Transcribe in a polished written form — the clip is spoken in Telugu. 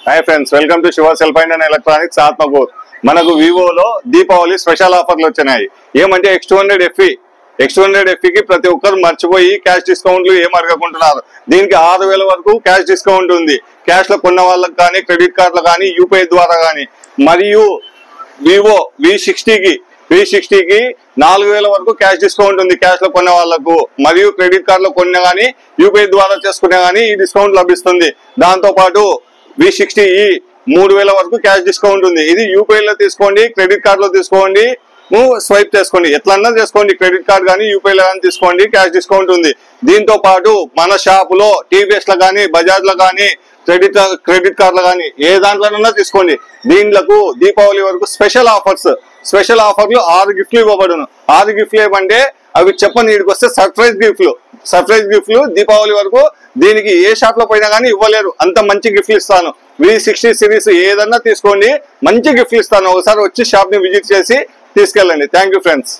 hi friends welcome to Shiva cell find and electronics Atmakur మనకు వివోలో దీపావళి స్పెషల్ ఆఫర్లు వచ్చాయి ఏమంటే X200 FE కి ప్రతి ఒక్కరు మర్చిపోయి క్యాష్ డిస్కౌంట్లు ఏం అడగకుంటున్నారు దీనికి 6000 వరకు క్యాష్ డిస్కౌంట్ ఉంది క్యాష్ లో కొన్న వాళ్ళకి గాని క్రెడిట్ కార్డులు గాని యూపీఐ ద్వారా గాని మరియు వివో V60 కి 4000 వరకు క్యాష్ డిస్కౌంట్ ఉంది క్యాష్ లో కొన్న వాళ్ళకు మరియు క్రెడిట్ కార్డులో కొన్న గాని యూపీఐ ద్వారా చేసుకునే గాని ఈ డిస్కౌంట్ లభిస్తుంది దాంతో పాటు V60e 3000 వరకు క్యాష్ డిస్కౌంట్ ఉంది ఇది యూపీఐ లో తీసుకోండి క్రెడిట్ కార్డ్ లో తీసుకోండి స్వైప్ చేసుకోండి ఎట్లన్నా చేసుకోండి క్రెడిట్ కార్డ్ గానీ యూపీఐ లో గానీ తీసుకోండి క్యాష్ డిస్కౌంట్ ఉంది దీంతో పాటు మన షాప్ లో టీవీఎస్ లో గానీ బజాజ్ లో గానీ క్రెడిట్ కార్డ్ లో గానీ ఏ దాంట్లోనన్నా తీసుకోండి దీంట్లకు దీపావళి వరకు స్పెషల్ ఆఫర్లు 6 గిఫ్ట్లు ఇవ్వబడును 6 గిఫ్ట్లు ఏమంటే అవి చెప్పని వీడికి వస్తే సర్ప్రైజ్ గిఫ్ట్లు దీపావళి వరకు దీనికి ఏ షాప్ లో పోయినా గానీ ఇవ్వలేరు అంత మంచి గిఫ్ట్లు ఇస్తాను V60 సిరీస్ ఏదన్నా తీసుకోండి మంచి గిఫ్ట్లు ఇస్తాను ఒకసారి వచ్చి షాప్ ని విజిట్ చేసి తీసుకెళ్ళండి థ్యాంక్ యూ ఫ్రెండ్స్